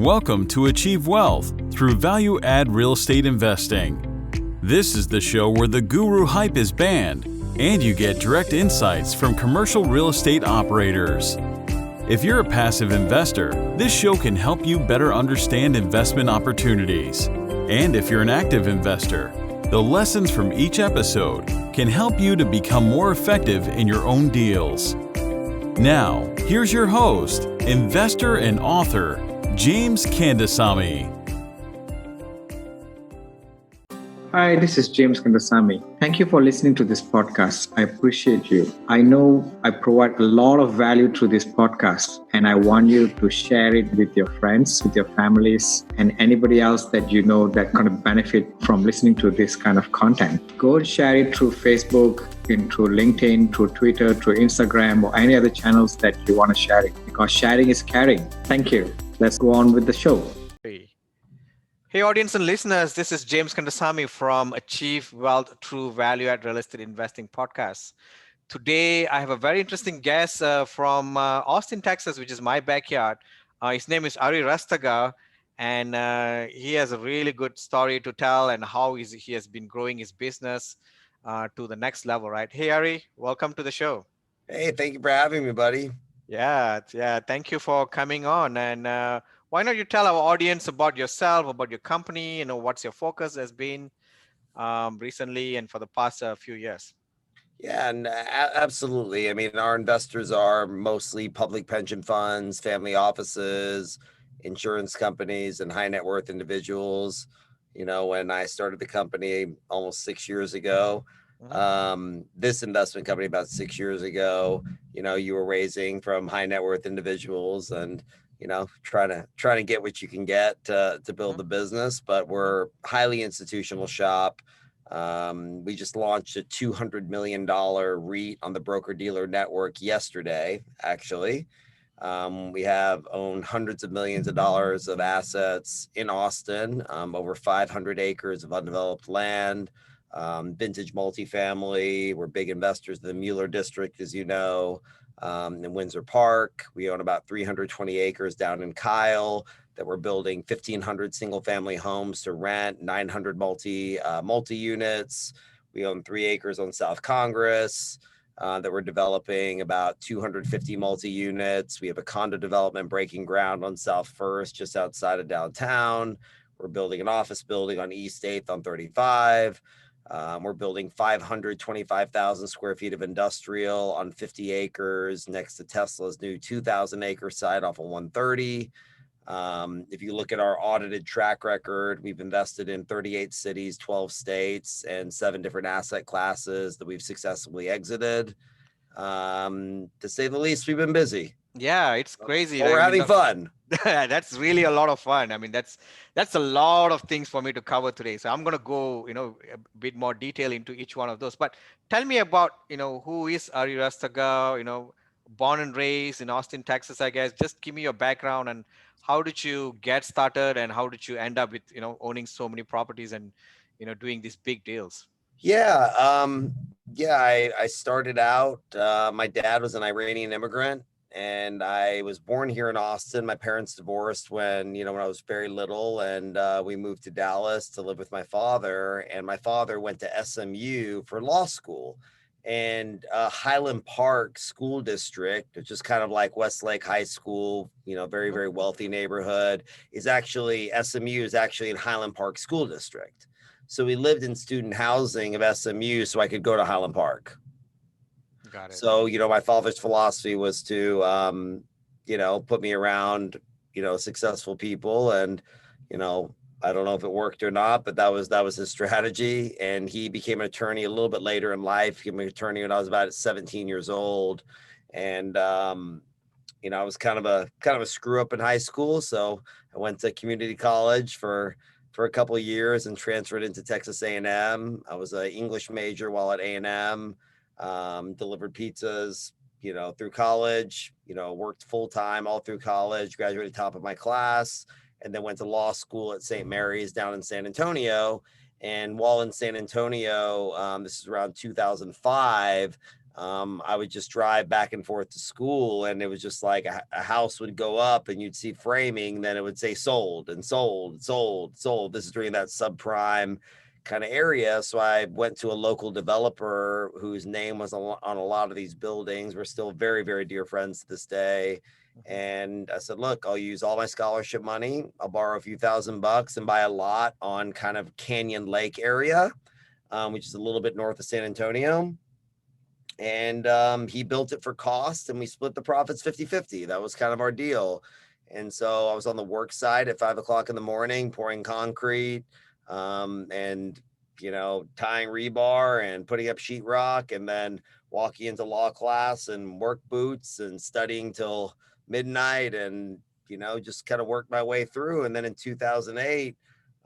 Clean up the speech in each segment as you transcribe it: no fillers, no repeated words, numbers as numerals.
Welcome to Achieve Wealth through value-add real estate investing. This is the show where the guru hype is banned and you get direct insights from commercial real estate operators. If you're a passive investor, this show can help you better understand investment opportunities. And if you're an active investor, the lessons from each episode can help you to become more effective in your own deals. Now, here's your host, investor and author, James Kandasamy. Hi, this is James Kandasamy. Thank you for listening to this podcast. I appreciate you. I know I provide a lot of value through this podcast, and I want you to share it with your friends, with your families, and anybody else that you know that kind of benefit from listening to this kind of content. Go and share it through Facebook, through LinkedIn, through Twitter, through Instagram, or any other channels that you want to share it, because sharing is caring. Thank you. Let's go on with the show. Hey, audience and listeners, this is James Kandasamy from Achieve Wealth Through Value-Add Real Estate Investing podcast. Today, I have a very interesting guest from Austin, Texas, which is my backyard. His name is Ari Rastegar, and he has a really good story to tell and how he has been growing his business to the next level, right? Hey, Ari, welcome to the show. Hey, thank you for having me, buddy. Yeah. Thank you for coming on. And why not you tell our audience about yourself, about your company, what's your focus has been recently and for the past few years? Yeah, and absolutely. I mean, our investors are mostly public pension funds, family offices, insurance companies, and high net worth individuals. When I started the company almost 6 years ago, this investment company about 6 years ago, you were raising from high net worth individuals and trying to get what you can get to build the business, but we're highly institutional shop. We just launched a $200 million REIT on the broker dealer network yesterday, actually. We have owned hundreds of millions of dollars of assets in Austin, over 500 acres of undeveloped land, vintage multifamily. We're big investors in the Mueller district, as you know. In Windsor Park, we own about 320 acres down in Kyle that we're building 1,500 single family homes to rent, 900 multi-units. We own 3 acres on South Congress that we're developing about 250 multi-units. We have a condo development breaking ground on South First, just outside of downtown. We're building an office building on East 8th on 35. We're building 525,000 square feet of industrial on 50 acres next to Tesla's new 2,000 acre site off of 130. If you look at our audited track record, we've invested in 38 cities, 12 states, and 7 different asset classes that we've successfully exited. To say the least, we've been busy. Yeah, it's crazy. We're having fun. That's really a lot of fun. I mean, that's a lot of things for me to cover today. So I'm going to go, a bit more detail into each one of those. But tell me about, who is Ari Rastegar, born and raised in Austin, Texas, I guess. Just give me your background and how did you get started and how did you end up with, owning so many properties and, doing these big deals? Yeah. I started out, my dad was an Iranian immigrant. And I was born here in Austin. My parents divorced when I was very little, and we moved to Dallas to live with my father. And my father went to SMU for law school, and Highland Park School District, which is kind of like Westlake High School, very, very wealthy neighborhood, SMU is actually in Highland Park School District. So we lived in student housing of SMU so I could go to Highland Park. Got it. So, my father's philosophy was to, put me around, successful people. And, I don't know if it worked or not, but that was his strategy. And he became an attorney a little bit later in life. He became an attorney when I was about 17 years old. And, I was kind of a screw up in high school. So I went to community college for a couple of years and transferred into Texas A&M. I was an English major while at A&M. Delivered pizzas, through college, worked full time all through college, graduated top of my class, and then went to law school at St. Mary's down in San Antonio. And while in San Antonio, this is around 2005, I would just drive back and forth to school, and it was just like a house would go up and you'd see framing, then it would say sold and sold, sold, sold. This is during that subprime kind of area. So I went to a local developer whose name was on a lot of these buildings. We're still very, very dear friends to this day. And I said, look, I'll use all my scholarship money. I'll borrow a few $1,000 and buy a lot on kind of Canyon Lake area, which is a little bit north of San Antonio. And he built it for cost, and we split the profits 50-50. That was kind of our deal. And so I was on the work side at 5 o'clock in the morning, pouring concrete, and, tying rebar and putting up sheetrock, and then walking into law class and work boots and studying till midnight, and, just kind of worked my way through. And then in 2008,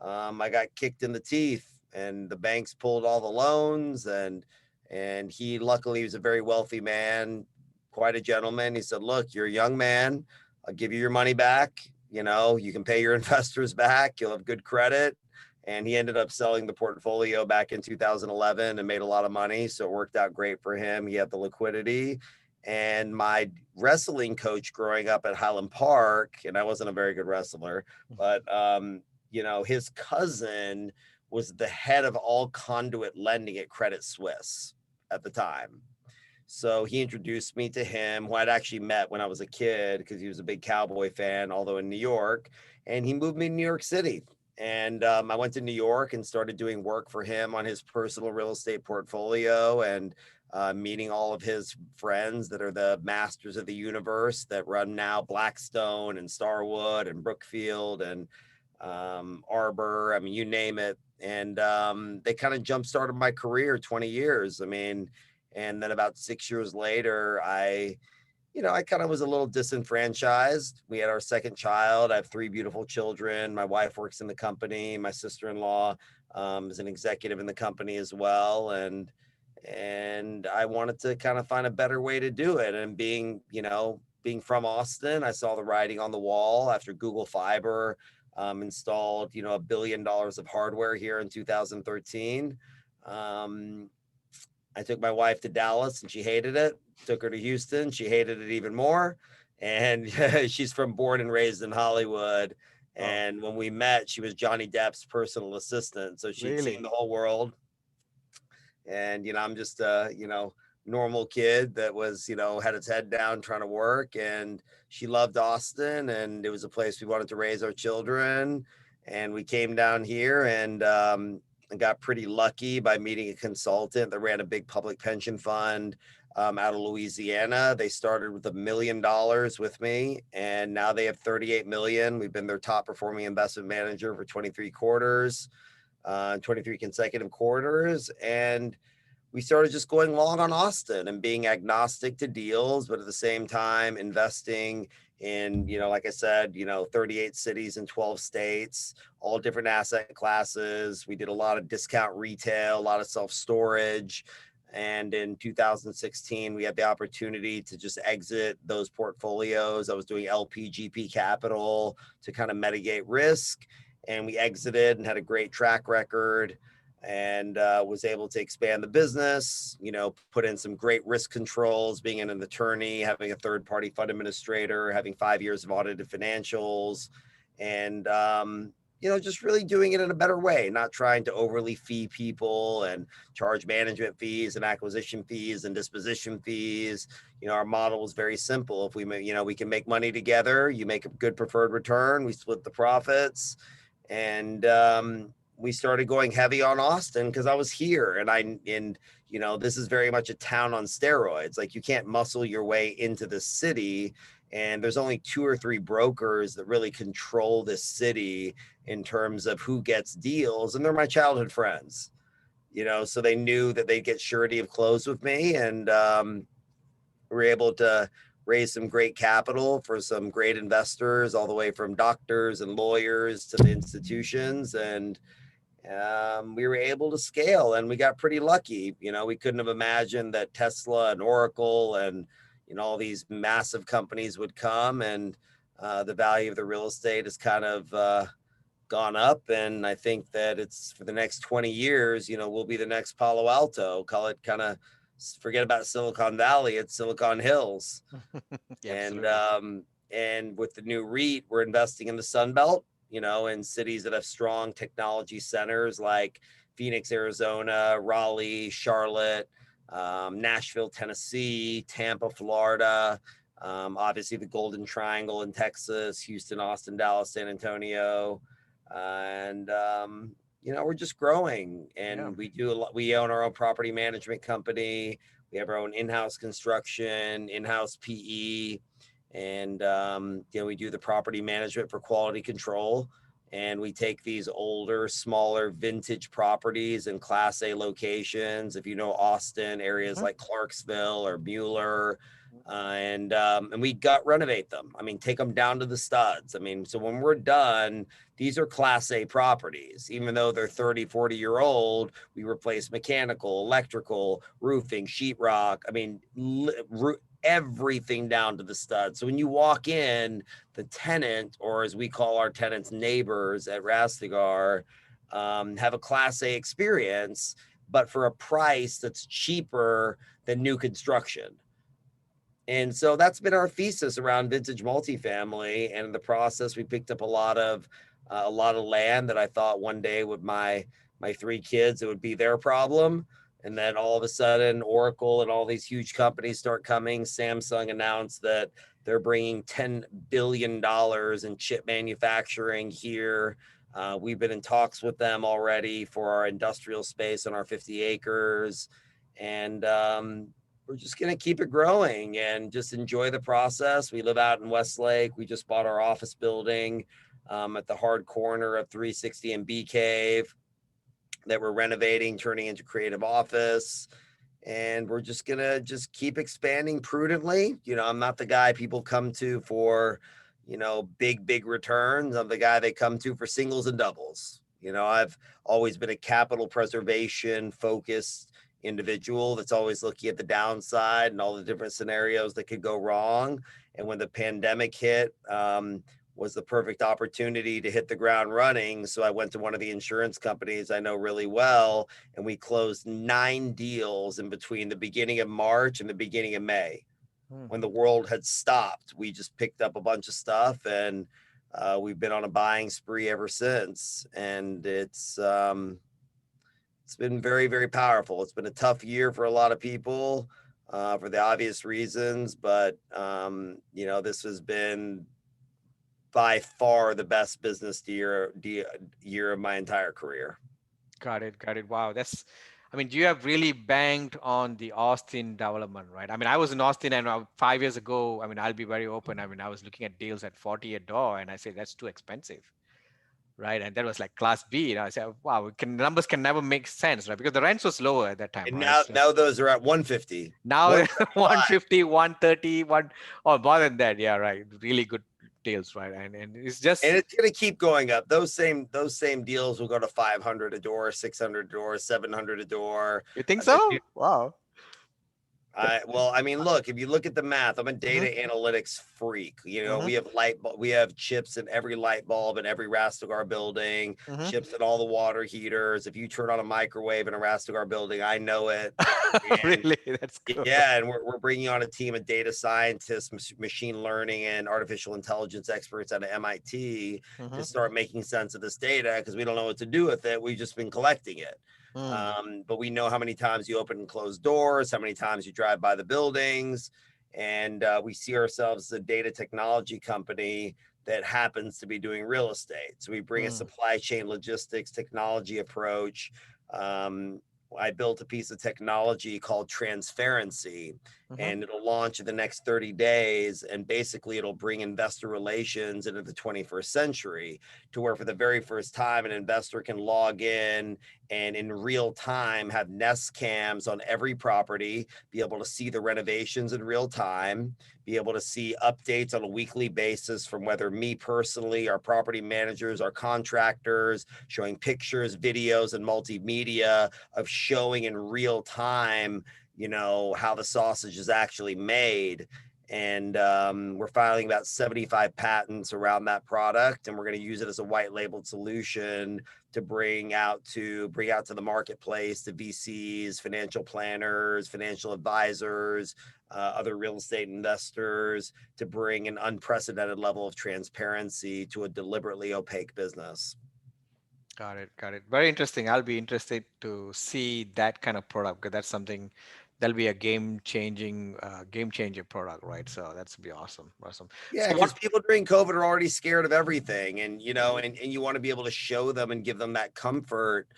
I got kicked in the teeth, and the banks pulled all the loans, and he luckily was a very wealthy man, quite a gentleman. He said, look, you're a young man. I'll give you your money back. You can pay your investors back. You'll have good credit. And he ended up selling the portfolio back in 2011 and made a lot of money. So it worked out great for him. He had the liquidity. And my wrestling coach growing up at Highland Park, and I wasn't a very good wrestler, but, his cousin was the head of all conduit lending at Credit Suisse at the time. So he introduced me to him, who I'd actually met when I was a kid because he was a big Cowboy fan, although in New York, and he moved me to New York City. And I went to New York and started doing work for him on his personal real estate portfolio, and meeting all of his friends that are the masters of the universe that run now Blackstone and Starwood and Brookfield and Arbor. I mean, you name it. And they kind of jump-started my career 20 years. I mean, and then about 6 years later, I kind of was a little disenfranchised. We had our second child. I have 3 beautiful children. My wife works in the company. My sister-in-law is an executive in the company as well. And I wanted to kind of find a better way to do it. And being from Austin, I saw the writing on the wall after Google Fiber installed, $1 billion of hardware here in 2013. I took my wife to Dallas and she hated it. Took her to Houston. She hated it even more. And she's born and raised in Hollywood. And when we met, she was Johnny Depp's personal assistant. So she'd seen the whole world. And, I'm just a, normal kid that was, had its head down trying to work. And she loved Austin, and it was a place we wanted to raise our children. And we came down here and got pretty lucky by meeting a consultant that ran a big public pension fund out of Louisiana. They started with $1 million with me, and now they have 38 million. We've been their top performing investment manager for 23 consecutive quarters. And we started just going long on Austin and being agnostic to deals, but at the same time investing in, like I said, 38 cities in 12 states, all different asset classes. We did a lot of discount retail, a lot of self-storage. And in 2016, we had the opportunity to just exit those portfolios. I was doing LPGP capital to kind of mitigate risk. And we exited and had a great track record, and was able to expand the business, put in some great risk controls, being an attorney, having a third-party fund administrator, having 5 years of audited financials, and, just really doing it in a better way, not trying to overly fee people and charge management fees and acquisition fees and disposition fees. Our model was very simple. If we can make money together, you make a good preferred return, we split the profits. And we started going heavy on Austin because I was here, and this is very much a town on steroids. Like, you can't muscle your way into the city, and there's only 2 or 3 brokers that really control this city in terms of who gets deals, and they're my childhood friends, so they knew that they'd get surety of close with me, and we were able to raise some great capital for some great investors, all the way from doctors and lawyers to the institutions. And we were able to scale, and we got pretty lucky. We couldn't have imagined that Tesla and Oracle and, all these massive companies would come, and the value of the real estate has kind of gone up. And I think that it's for the next 20 years, we'll be the next Palo Alto, call it kind of Forget about Silicon Valley, it's Silicon Hills. Yeah, And absolutely. and with the new REIT, we're investing in the Sunbelt, in cities that have strong technology centers like Phoenix, Arizona, Raleigh, Charlotte, Nashville, Tennessee, Tampa, Florida, obviously the Golden Triangle in Texas, Houston, Austin, Dallas, San Antonio. And we're just growing, Yeah. and we do a lot. We own our own property management company. We have our own in-house construction, in-house PE, and we do the property management for quality control. And we take these older, smaller, vintage properties in Class A locations. If you know Austin, areas Mhm. like Clarksville or Mueller, and we gut renovate them. I mean, take them down to the studs. I mean, so when we're done, these are Class A properties. Even though they're 30, 40-year old, we replace mechanical, electrical, roofing, sheetrock. I mean, everything down to the stud. So when you walk in, the tenant, or as we call our tenants, neighbors at Rastegar, have a Class A experience, but for a price that's cheaper than new construction. And so that's been our thesis around vintage multifamily. And in the process, we picked up a lot of land that I thought one day with my three kids, it would be their problem. And then all of a sudden, Oracle and all these huge companies start coming. Samsung announced that they're bringing $10 billion in chip manufacturing here. We've been in talks with them already for our industrial space on our 50 acres. And we're just going to keep it growing and just enjoy the process. We live out in Westlake. We just bought our office building at the hard corner of 360 and Bee Cave that we're renovating, turning into creative office. And we're just going to just keep expanding prudently. I'm not the guy people come to for, big returns. I'm the guy they come to for singles and doubles. I've always been a capital preservation focused individual that's always looking at the downside and all the different scenarios that could go wrong. And when the pandemic hit, was the perfect opportunity to hit the ground running. So I went to one of the insurance companies I know really well, and we closed 9 deals in between the beginning of March and the beginning of May. When the world had stopped, we just picked up a bunch of stuff, and we've been on a buying spree ever since. And it's been very, very powerful. It's been a tough year for a lot of people for the obvious reasons, but this has been by far the best business year of my entire career. Got it. Wow. You have really banked on the Austin development, right? I was in Austin, and 5 years ago, I'll be very open. I was looking at deals at 40 a door, and I say that's too expensive, right? And that was like Class B. I said, wow, numbers can never make sense, right? Because the rents was lower at that time, And right? now those are at 150. Now 150, 130, or more than that. Yeah, right. Really good deals, right? And it's just, and it's going to keep going up. Those same deals will go to 500 a door, 600 a door, 700 a door. you think so? Wow. Look, if you look at the math, I'm a data analytics freak. We have chips in every light bulb in every Rastegar building, chips in all the water heaters. If you turn on a microwave in a Rastegar building, I know it. Really? That's good. Yeah, and we're bringing on a team of data scientists, machine learning, and artificial intelligence experts out of MIT to start making sense of this data, because we don't know what to do with it. We've just been collecting it. But we know how many times you open and close doors, how many times you drive by the buildings, and we see ourselves as a data technology company that happens to be doing real estate. So we bring a supply chain logistics technology approach. I built a piece of technology called Transparency, and it'll launch in the next 30 days. And basically it'll bring investor relations into the 21st century, to where for the very first time, an investor can log in and in real time have Nest cams on every property, be able to see the renovations in real time, be able to see updates on a weekly basis from whether me personally, our property managers, our contractors, showing pictures, videos, and multimedia of showing in real time, how the sausage is actually made. And we're filing about 75 patents around that product, and we're going to use it as a white labeled solution to bring out to the marketplace, to VCs, financial planners, financial advisors, other real estate investors, to bring an unprecedented level of transparency to a deliberately opaque business. Got it. Got it. Very interesting. I'll be interested to see that kind of product because that's something that'll be a game changer product, right? So that's be awesome. Awesome. Yeah, So because what? people during COVID are already scared of everything, and and you want to be able to show them and give them that comfort.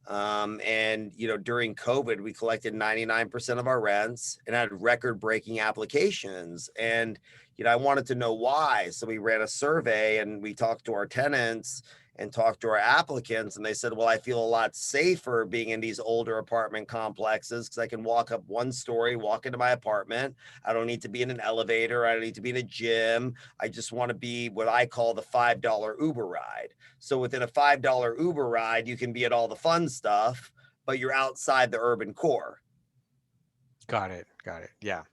And during COVID, we collected 99% of our rents and had record-breaking applications. And I wanted to know why, so we ran a survey and we talked to our tenants and talked to our applicants, and they said, well, I feel a lot safer being in these older apartment complexes because I can walk up one story, walk into my apartment. I don't need to be in an elevator. I don't need to be in a gym. I just want to be what I call the $5 Uber ride. So within a $5 Uber ride, you can be at all the fun stuff, but you're outside the urban core. Got it. Got it. Yeah.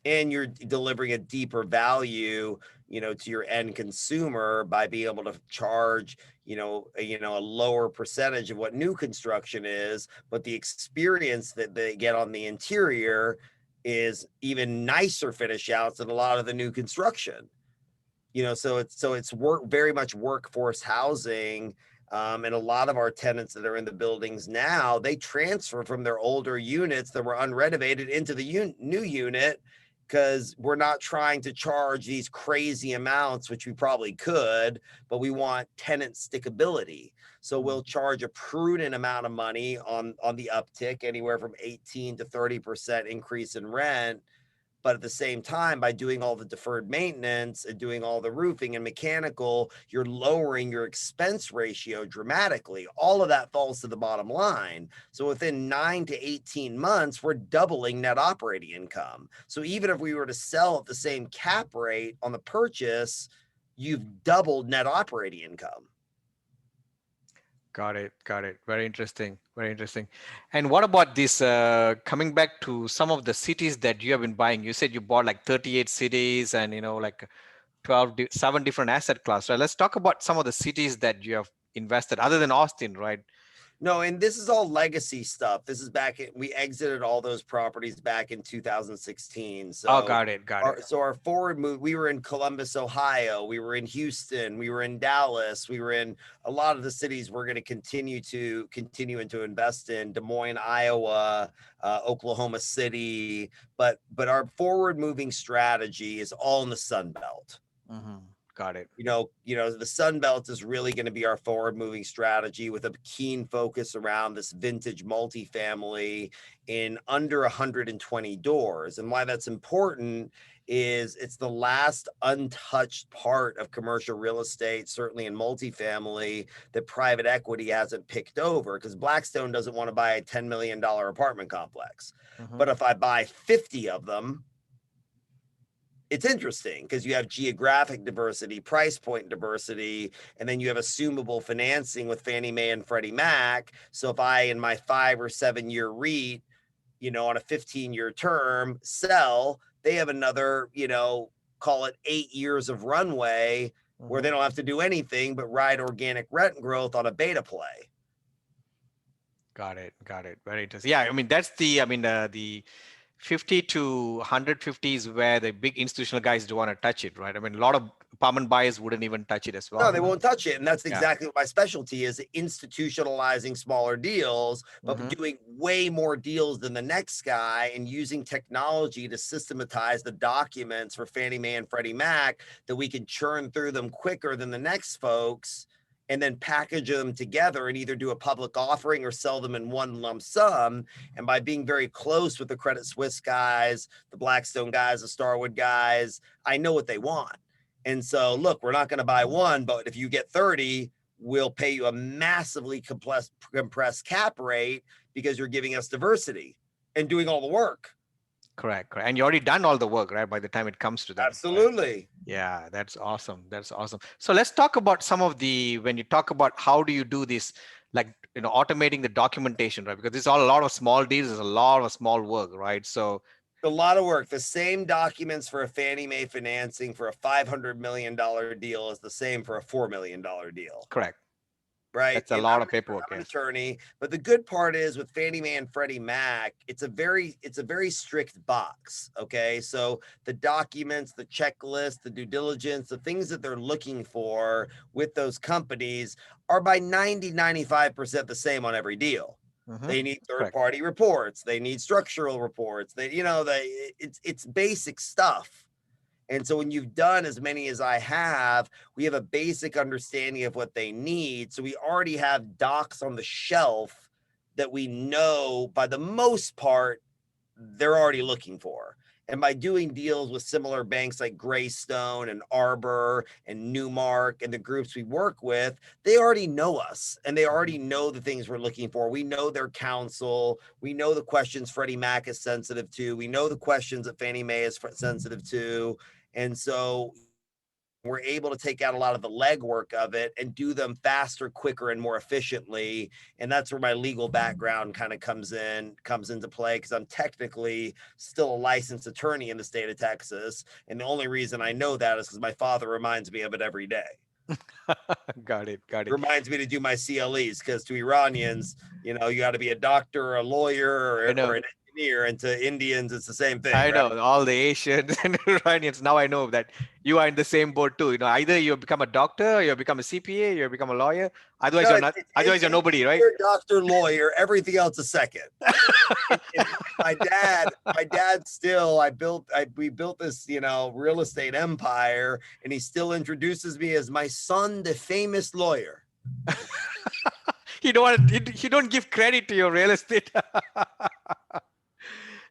And you're delivering a deeper value, to your end consumer by being able to charge, a lower percentage of what new construction is, but the experience that they get on the interior is even nicer finish outs than a lot of the new construction. So it's very much workforce housing. And a lot of our tenants that are in the buildings now, they transfer from their older units that were unrenovated into the new unit, because we're not trying to charge these crazy amounts, which we probably could, but we want tenant stickability. So we'll charge a prudent amount of money on the uptick, anywhere from 18 to 30% increase in rent. But at the same time, by doing all the deferred maintenance and doing all the roofing and mechanical, you're lowering your expense ratio dramatically. All of that falls to the bottom line. So within 9 to 18 months, we're doubling net operating income. So even if we were to sell at the same cap rate on the purchase, you've doubled net operating income. Got it. Got it. Very interesting. Very interesting. And what about this, coming back to some of the cities that you have been buying? You said you bought like 38 cities and, like 7 different asset classes. Right? Let's talk about some of the cities that you have invested other than Austin, right? No, and this is all legacy stuff. This is we exited all those properties back in 2016. So, oh, got it. So our forward move, we were in Columbus, Ohio. We were in Houston. We were in Dallas. We were in a lot of the cities we're going to continue to invest in: Des Moines, Iowa, Oklahoma City. But our forward moving strategy is all in the Sunbelt. Mm-hmm. Got it. The Sunbelt is really going to be our forward moving strategy, with a keen focus around this vintage multifamily in under 120 doors. And why that's important is it's the last untouched part of commercial real estate, certainly in multifamily, that private equity hasn't picked over, because Blackstone doesn't want to buy a $10 million apartment complex. Mm-hmm. But if I buy 50 of them, it's interesting because you have geographic diversity, price point diversity, and then you have assumable financing with Fannie Mae and Freddie Mac. So if I, in my 5 or 7 year REIT, on a 15-year term, sell, they have another, call it 8 years of runway, mm-hmm. where they don't have to do anything but ride organic rent growth on a beta play. Got it. Very interesting. Yeah, that's the 50 to 150 is where the big institutional guys don't want to touch it, right? A lot of apartment buyers wouldn't even touch it as well. No, they won't touch it. And that's exactly what my specialty is: institutionalizing smaller deals, but mm-hmm. doing way more deals than the next guy, and using technology to systematize the documents for Fannie Mae and Freddie Mac, that we can churn through them quicker than the next folks, and then package them together and either do a public offering or sell them in one lump sum. And by being very close with the Credit Suisse guys, the Blackstone guys, the Starwood guys, I know what they want. And so, look, we're not going to buy one, but if you get 30, we'll pay you a massively compressed cap rate, because you're giving us diversity and doing all the work. Correct. And you already done all the work, right? By the time it comes to that. Absolutely. Right? Yeah, that's awesome. So let's talk about when you talk about how do you do this, like, automating the documentation, right? Because it's a lot of small deals, there's a lot of small work, right? So A lot of work. The same documents for a Fannie Mae financing for a $500 million deal is the same for a $4 million deal. Correct. Right. That's a And lot of paperwork. I'm an Yes. attorney, but the good part is with Fannie Mae and Freddie Mac, it's a very strict box. Okay. So the documents, the checklist, the due diligence, the things that they're looking for with those companies are by 95% the same on every deal. They need third-party reports. They need structural reports. It's basic stuff. And so when you've done as many as I have, we have a basic understanding of what they need. So we already have docs on the shelf that we know by the most part, they're already looking for. And by doing deals with similar banks like Greystone and Arbor and Newmark and the groups we work with, they already know us and they already know the things we're looking for. We know their counsel. We know the questions Freddie Mac is sensitive to. We know the questions that Fannie Mae is sensitive to. And so we're able to take out a lot of the legwork of it and do them faster, quicker, and more efficiently. And that's where my legal background kind of comes into play, because I'm technically still a licensed attorney in the state of Texas. And the only reason I know that is because my father reminds me of it every day. Got it. Reminds me to do my CLEs, because to Iranians, you got to be a doctor or a lawyer or an engineer, and to Indians, it's the same thing. I know all the Asians and Iranians. Now I know that you are in the same boat too. Either you become a doctor, or you become a CPA, you become a lawyer. Otherwise, you're not. Otherwise, you're nobody, right? You're a doctor, lawyer, everything else a second. and my dad still. We built this, real estate empire, and he still introduces me as my son, the famous lawyer. You don't give credit to your real estate.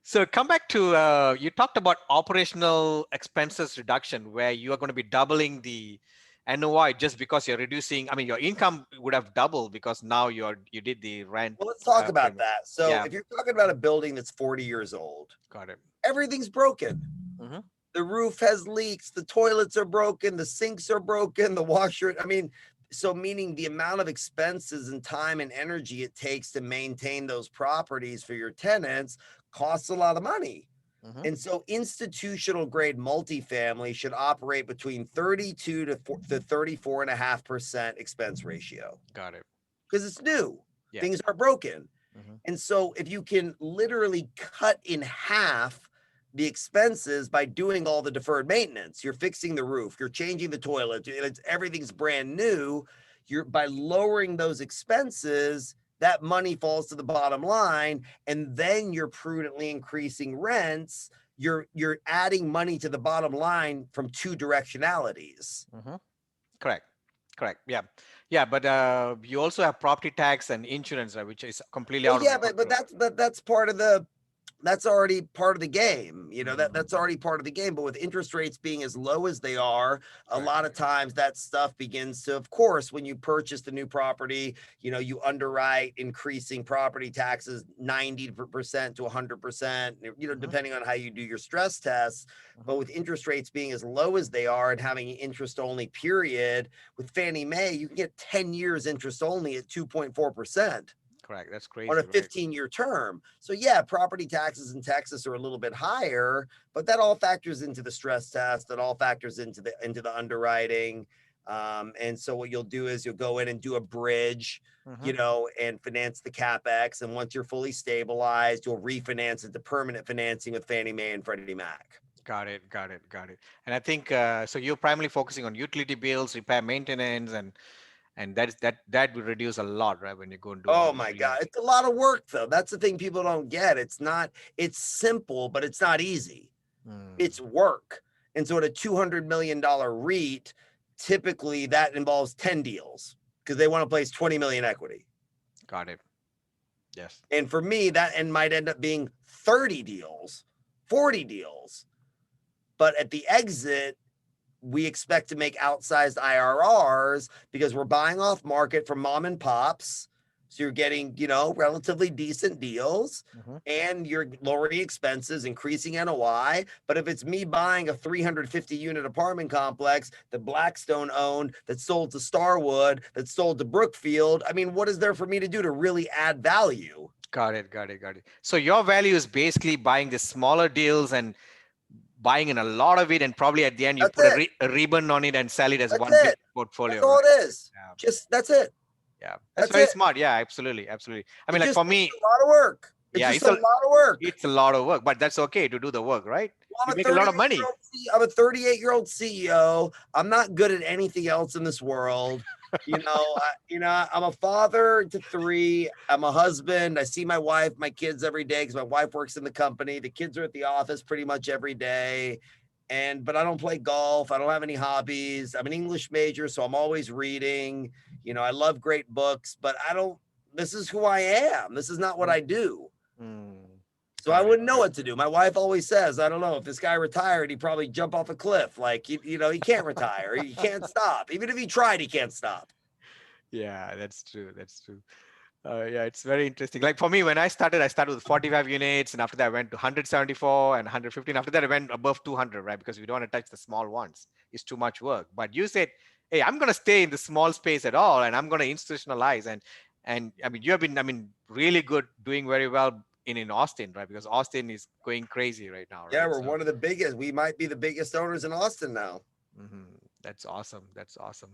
So come back to, you talked about operational expenses reduction, where you are going to be doubling the NOI just because you're reducing. Your income would have doubled because now you did the rent. Well, let's talk about that. So if you're talking about a building that's 40 years old, got it. Everything's broken. Mm-hmm. The roof has leaks. The toilets are broken. The sinks are broken. The washer. So meaning the amount of expenses and time and energy it takes to maintain those properties for your tenants costs a lot of money. Mm-hmm. And so institutional grade multifamily should operate between 32 to 34.5% expense ratio. Got it. Because it's new. Yeah. Things are broken. Mm-hmm. And so if you can literally cut in half the expenses by doing all the deferred maintenance, you're fixing the roof, you're changing the toilet, everything's brand new. By lowering those expenses, that money falls to the bottom line, and then you're prudently increasing rents. You're adding money to the bottom line from two directionalities. Mm-hmm. Correct. Yeah. But you also have property tax and insurance, which is completely out of the but that's part of the. That's already part of the game. That's already part of the game. But with interest rates being as low as they are, a lot of times that stuff begins to, of course, when you purchase the new property, you underwrite increasing property taxes 90% to 100%, depending on how you do your stress tests. But with interest rates being as low as they are and having interest only period, with Fannie Mae, you can get 10 years interest only at 2.4%. Correct. That's crazy. On a 15-year term. So yeah, property taxes in Texas are a little bit higher, but that all factors into the stress test. That all factors into the underwriting. And so what you'll do is you'll go in and do a bridge, and finance the CapEx. And once you're fully stabilized, you'll refinance it to permanent financing with Fannie Mae and Freddie Mac. Got it. And I think so. You're primarily focusing on utility bills, repair, maintenance, and that will reduce a lot, right? When you go and do. Oh my God, it's a lot of work though. That's the thing people don't get. It's simple, but it's not easy. It's work. And so at a $200 million REIT, typically that involves 10 deals because they want to place 20 million equity. Got it. Yes. And for me, that might end up being 30 deals, 40 deals. But at the exit, we expect to make outsized IRRs because we're buying off market from mom and pops. So you're getting, relatively decent deals, and you're lowering expenses, increasing NOI. But if it's me buying a 350 unit apartment complex that Blackstone owned, that sold to Starwood, that sold to Brookfield, what is there for me to do to really add value? Got it. Got it. Got it. So your value is basically buying the smaller deals and buying in a lot of it, and probably at the end you That's put it. a ribbon on it and sell it as That's one big it. That's portfolio, all right? it is. Yeah. Just that's it. Yeah. That's That's very it. smart. Yeah, absolutely. Absolutely. I mean, It like just for takes me, a lot of work. It's yeah, just a lot of work. it's a lot of work, but that's okay to do the work, right? Well, You make a lot of money. I'm a 38-year-old CEO. I'm not good at anything else in this world. I'm a father to three. I'm a husband. I see my wife, my kids every day because my wife works in the company. The kids are at the office pretty much every day. But I don't play golf. I don't have any hobbies. I'm an English major, so I'm always reading. I love great books, but this is who I am. This is not what I do. Mm, So I wouldn't know what to do. My wife always says, I don't know, if this guy retired, he'd probably jump off a cliff. Like, he can't retire. He can't stop. Even if he tried, he can't stop. yeah, that's true. That's true. Yeah, it's very interesting. Like for me, when I started with 45 units, and after that I went to 174 and 115. After that, I went above 200, right? Because we don't want to touch the small ones. It's too much work. But you said, hey, I'm going to stay in the small space at all, and I'm going to institutionalize. And I mean, you have been, I mean, really good, doing very well in Austin, right? Because Austin is going crazy right now, right? Yeah, we're one of the biggest. We might be the biggest owners in Austin now. That's awesome. That's awesome.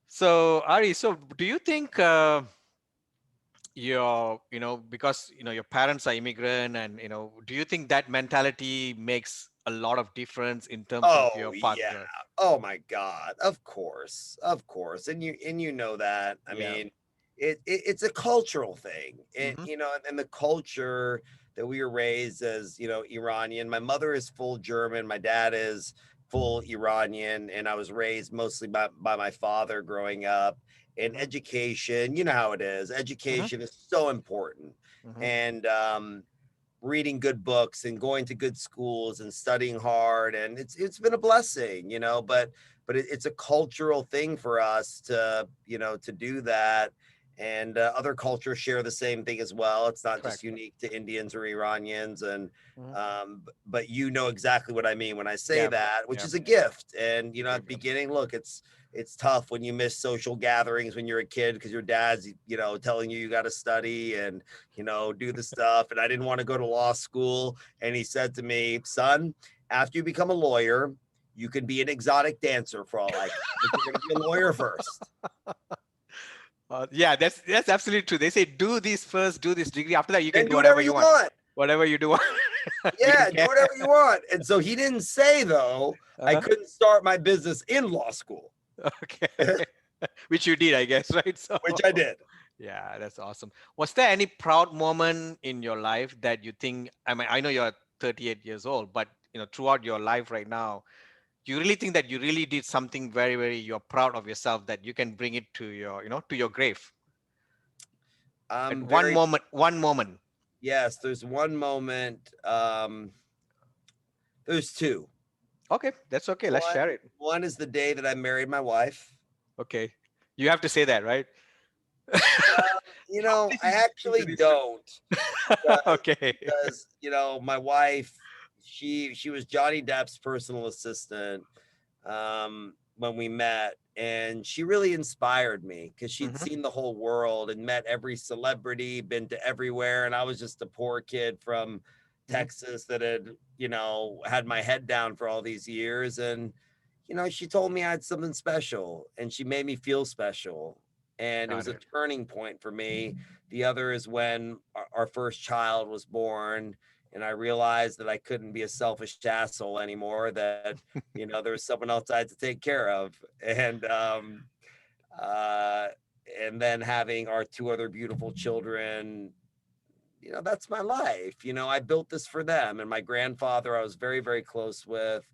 So Ari, so do you think because your parents are immigrant, and do you think that mentality makes a lot of difference in terms of your path? Yeah. Oh my God. Of course. And you know that. I mean, it's a cultural thing. And the culture that we were raised as, Iranian. My mother is full German. My dad is full Iranian, and I was raised mostly by my father growing up. And education, you know how it is. Education is so important. And reading good books and going to good schools and studying hard, and it's been a blessing, but it's a cultural thing for us to do that. And other cultures share the same thing as well. It's not just unique to Indians or Iranians. And but exactly what I mean when I say that, which is a gift. And at the beginning, look, it's tough when you miss social gatherings when you're a kid because your dad's telling you got to study and do the stuff. And I didn't want to go to law school, and he said to me, son, after you become a lawyer, you could be an exotic dancer for all I care. You're going to be a lawyer first. Yeah, that's absolutely true. They say do this first, do this degree. After that, you can do whatever you want. Whatever you do. Yeah, do whatever you want. And so he didn't say, though, I couldn't start my business in law school. Okay. Which you did, I guess, right? So, which I did. Yeah, that's awesome. Was there any proud moment in your life that you think, I mean, I know you're 38 years old, but throughout your life right now, you really think that you really did something very, very, you're proud of yourself that you can bring it to your, to your grave? One moment. Yes, there's one moment. There's two. Okay, that's okay. Let's share it. One is the day that I married my wife. Okay. You have to say that, right? I actually don't. Okay. Because, my wife, she was Johnny Depp's personal assistant when we met. And she really inspired me because she'd seen the whole world and met every celebrity, been to everywhere. And I was just a poor kid from Texas that had, had my head down for all these years. And, she told me I had something special, and she made me feel special. And it was a turning point for me. The other is when our first child was born, and I realized that I couldn't be a selfish asshole anymore, that, there was someone else I had to take care of. And then having our two other beautiful children, that's my life. I built this for them. And my grandfather, I was very, very close with.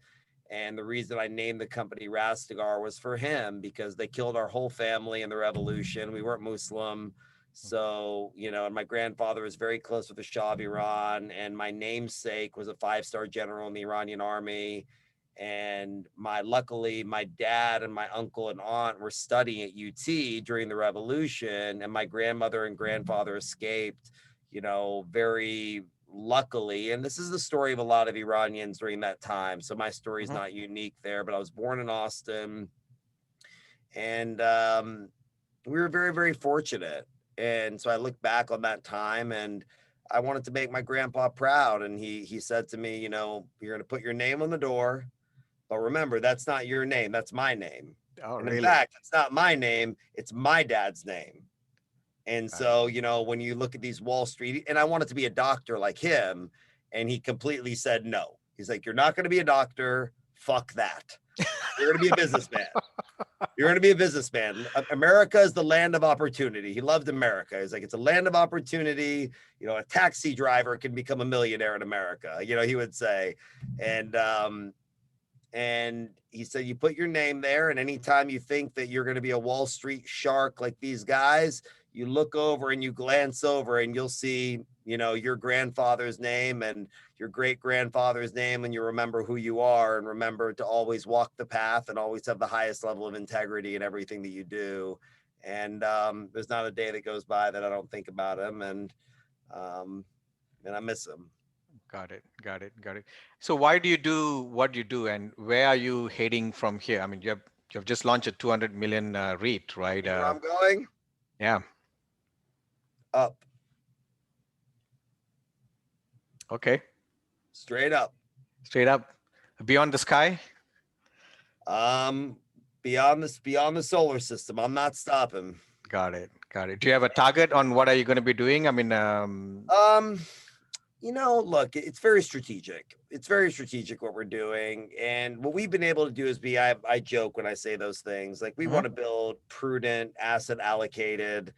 And the reason I named the company Rastegar was for him, because they killed our whole family in the revolution. We weren't Muslim. So, and my grandfather was very close with the Shah of Iran. And my namesake was a 5-star general in the Iranian army. And luckily, my dad and my uncle and aunt were studying at UT during the revolution. And my grandmother and grandfather escaped, very luckily. And this is the story of a lot of Iranians during that time. So my story is not unique there, but I was born in Austin. And we were very, very fortunate. And so I look back on that time, and I wanted to make my grandpa proud. And he said to me, you know, you're going to put your name on the door, but remember, that's not your name. That's my name. Oh, And in really? fact, it's not my name. It's my dad's name. And Got so, you know, when you look at these Wall Street, and I wanted to be a doctor like him, and he completely said no. He's like, you're not going to be a doctor. Fuck that. You're going to be a businessman. You're going to be a businessman. America is the land of opportunity. He loved America. He's like, it's a land of opportunity. You know, a taxi driver can become a millionaire in America, you know, he would say. And he said, you put your name there, and anytime you think that you're going to be a Wall Street shark like these guys, you look over and you glance over and you'll see, you know, your grandfather's name and your great grandfather's name, and you remember who you are, and remember to always walk the path and always have the highest level of integrity in everything that you do. And there's not a day that goes by that I don't think about him, and I miss him. Got it. So why do you do what you do, and where are you heading from here? I mean, you've just launched a 200 million REIT, right? Where I'm going? Yeah. Up. Okay. Straight up. Straight up. Beyond the sky? Beyond the solar system. I'm not stopping. Got it. Do you have a target on what are you going to be doing? I mean, you know, look, it's very strategic. It's very strategic what we're doing. And what we've been able to do is I joke when I say those things, like we want to build prudent, asset allocated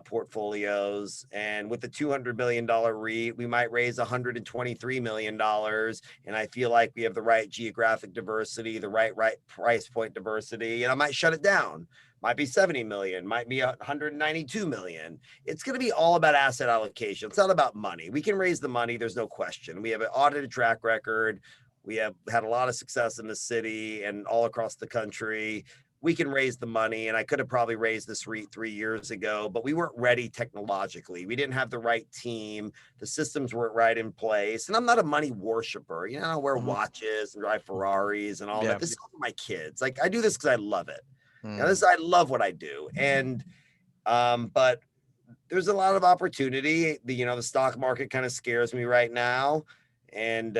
portfolios. And with the $200 million REIT, we might raise $123 million. And I feel like we have the right geographic diversity, the right price point diversity, and I might shut it down. Might be 70 million, might be 192 million. It's going to be all about asset allocation. It's not about money. We can raise the money. There's no question. We have an audited track record. We have had a lot of success in the city and all across the country. We can raise the money, and I could have probably raised this REIT 3 years ago, but we weren't ready technologically. We didn't have the right team. The systems weren't right in place. And I'm not a money worshiper. You know, I wear watches and drive Ferraris and all that. This is all for my kids. Like, I do this because I love it. Now, I love what I do. And, but there's a lot of opportunity. The stock market kind of scares me right now. And,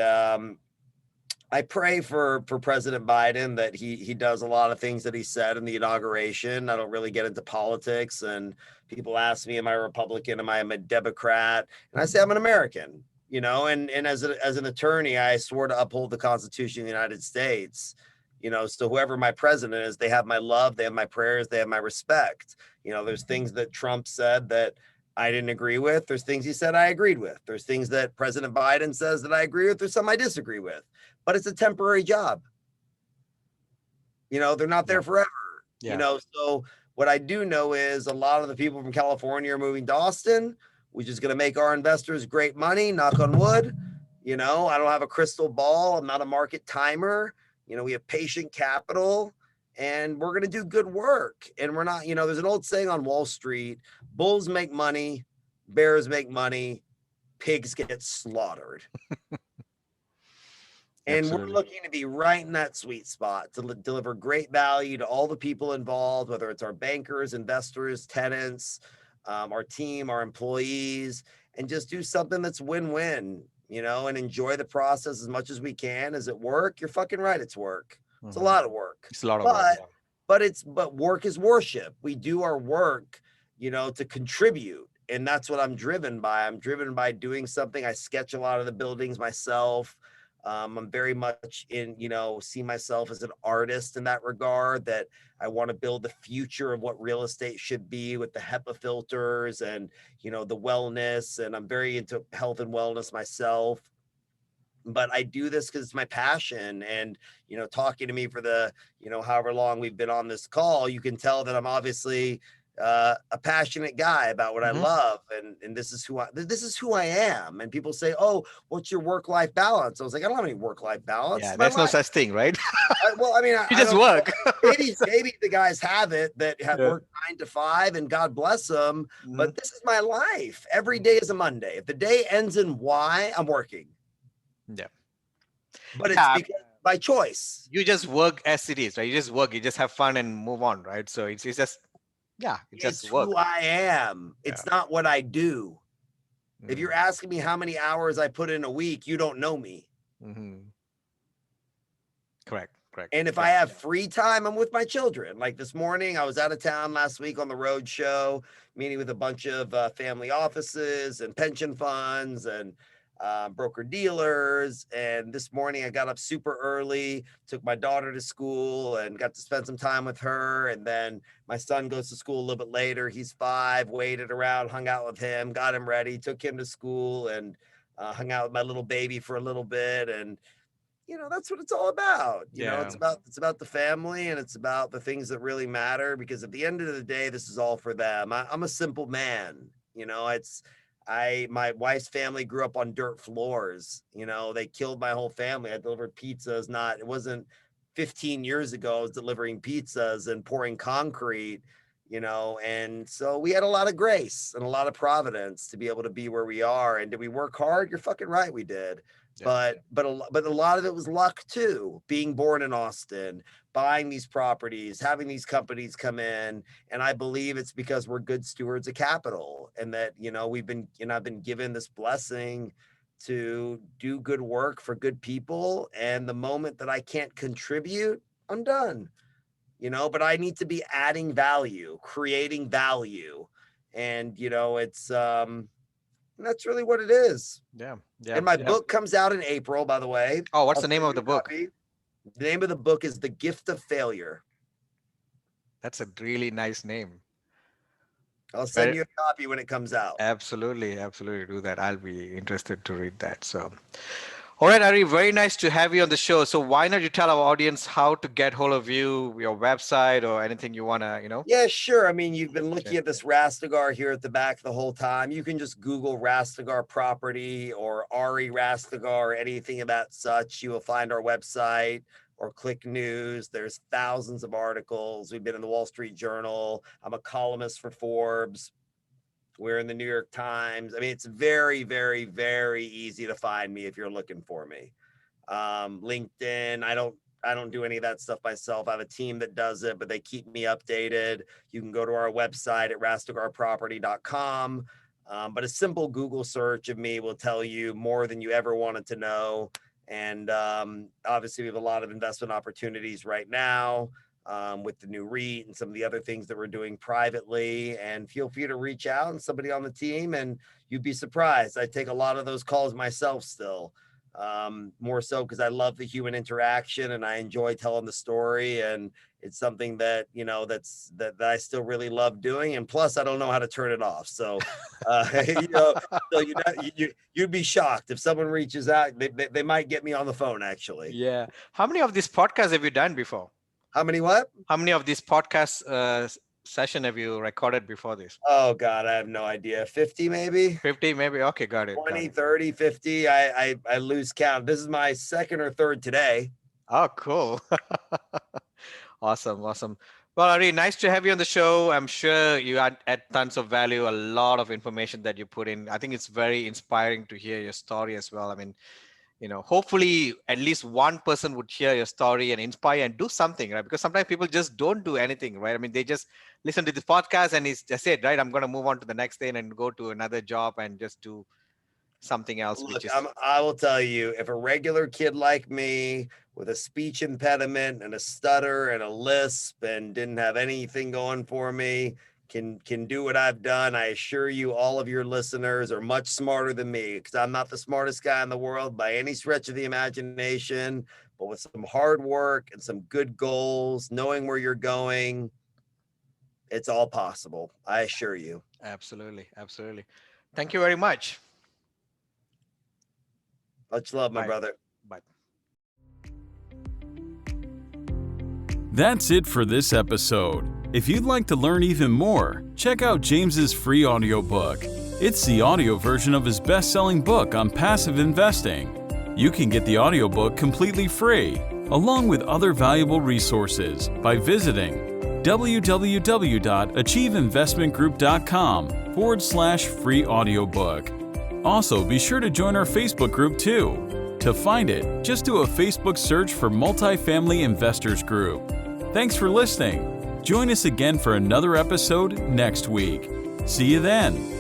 I pray for President Biden that he does a lot of things that he said in the inauguration. I don't really get into politics, and people ask me, am I a Republican? Am I a Democrat? And I say, I'm an American, you know, and as an attorney, I swore to uphold the Constitution of the United States. You know, so whoever my president is, they have my love, they have my prayers, they have my respect. You know, there's things that Trump said that I didn't agree with. There's things he said I agreed with. There's things that President Biden says that I agree with. There's some I disagree with. But it's a temporary job. You know, they're not there forever. You know, so what I do know is a lot of the people from California are moving to Austin, which is going to make our investors great money, knock on wood. You know, I don't have a crystal ball. I'm not a market timer. You know, we have patient capital, and we're going to do good work. And we're not, you know, there's an old saying on Wall Street, bulls make money, bears make money, pigs get slaughtered. And Absolutely. We're looking to be right in that sweet spot to deliver great value to all the people involved, whether it's our bankers, investors, tenants, our team, our employees, and just do something that's win-win. You know, and enjoy the process as much as we can. Is it work? You're fucking right. It's work. It's a lot of work. It's a lot of work. But work is worship. We do our work, you know, to contribute. And that's what I'm driven by. I'm driven by doing something. I sketch a lot of the buildings myself. I'm very much see myself as an artist in that regard, that I want to build the future of what real estate should be with the HEPA filters and, you know, the wellness. And I'm very into health and wellness myself. But I do this because it's my passion. And, you know, talking to me for the, you know, however long we've been on this call, you can tell that I'm obviously a passionate guy about what I love, and this is who I am. And people say, "Oh, what's your work-life balance?" I was like, I don't have any work-life balance. Yeah, there's no such thing, right? You just work. maybe the guys have it that have worked 9 to 5, and God bless them. But this is my life. Every day is a Monday. If the day ends in Y, I'm working. Yeah, but it's because by choice. You just work as it is, right? You just work. You just have fun and move on, right? So it's just. Yeah, it It's just work. who I am. It's not what I do. If you're Mm. asking me how many hours I put in a week, you don't know me. Mhm. Correct. And if I have free time, I'm with my children. Like this morning, I was out of town last week on the road show, meeting with a bunch of family offices and pension funds and broker dealers. And this morning, I got up super early, took my daughter to school and got to spend some time with her. And then my son goes to school a little bit later. He's 5, waited around, hung out with him, got him ready, took him to school, and hung out with my little baby for a little bit. And that's what it's all about. It's about the family, and it's about the things that really matter, because at the end of the day, this is all for them. I'm a simple man. My wife's family grew up on dirt floors. They killed my whole family. I delivered pizzas. It wasn't 15 years ago. I was delivering pizzas and pouring concrete, and so we had a lot of grace and a lot of providence to be able to be where we are. And did we work hard? You're fucking right, we did. But a lot of it was luck too. Being born in Austin, buying these properties, having these companies come in, and I believe it's because we're good stewards of capital, and that I've been given this blessing to do good work for good people. And the moment that I can't contribute, I'm done. But I need to be adding value, creating value, and it's and that's really what it is. Yeah. And my book comes out in April, by the way. Oh, what's the name of the book? The name of the book is The Gift of Failure. That's a really nice name. I'll send you a copy when it comes out. Absolutely do that. I'll be interested to read that. So, all right, Ari, very nice to have you on the show. So why not you tell our audience how to get hold of you, your website, or anything you want to, Yeah, sure. I mean, you've been looking at this Rastegar here at the back the whole time. You can just Google Rastegar property or Ari Rastegar or anything of that such. You will find our website, or click news. There's thousands of articles. We've been in the Wall Street Journal. I'm a columnist for Forbes. We're in the New York Times. I mean, it's very, very, very easy to find me if you're looking for me. LinkedIn, I don't do any of that stuff myself. I have a team that does it, but they keep me updated. You can go to our website at rastegarproperty.com. But a simple Google search of me will tell you more than you ever wanted to know. And obviously, we have a lot of investment opportunities right now. With the new REIT and some of the other things that we're doing privately. And feel free to reach out and somebody on the team, and you'd be surprised. I take a lot of those calls myself still, more so because I love the human interaction and I enjoy telling the story. And it's something that, that I still really love doing. And plus, I don't know how to turn it off. So, you'd be shocked if someone reaches out. They might get me on the phone, actually. Yeah. How many of these podcasts have you done before? How many what? How many of these podcast session have you recorded before this? Oh, God, I have no idea. 50 maybe? 50 maybe? Okay, got it. 20, 30, 50. I lose count. This is my second or third today. Oh, cool. Awesome. Well, Ari, nice to have you on the show. I'm sure you add tons of value, a lot of information that you put in. I think it's very inspiring to hear your story as well. I mean, hopefully at least one person would hear your story and inspire and do something, right? Because sometimes people just don't do anything, right? I mean, they just listen to this podcast and it's just it, right? I'm going to move on to the next thing and go to another job and just do something else. Look, I will tell you, if a regular kid like me with a speech impediment and a stutter and a lisp and didn't have anything going for me can do what I've done, I assure you all of your listeners are much smarter than me, because I'm not the smartest guy in the world by any stretch of the imagination, but with some hard work and some good goals, knowing where you're going, it's all possible. I assure you. Absolutely. Thank you very much. Much love, my brother. Bye. That's it for this episode. If you'd like to learn even more, check out James's free audiobook. It's the audio version of his best-selling book on passive investing. You can get the audiobook completely free, along with other valuable resources, by visiting www.achieveinvestmentgroup.com/free audiobook. Also, be sure to join our Facebook group too. To find it, just do a Facebook search for Multifamily Investors Group. Thanks for listening. Join us again for another episode next week. See you then.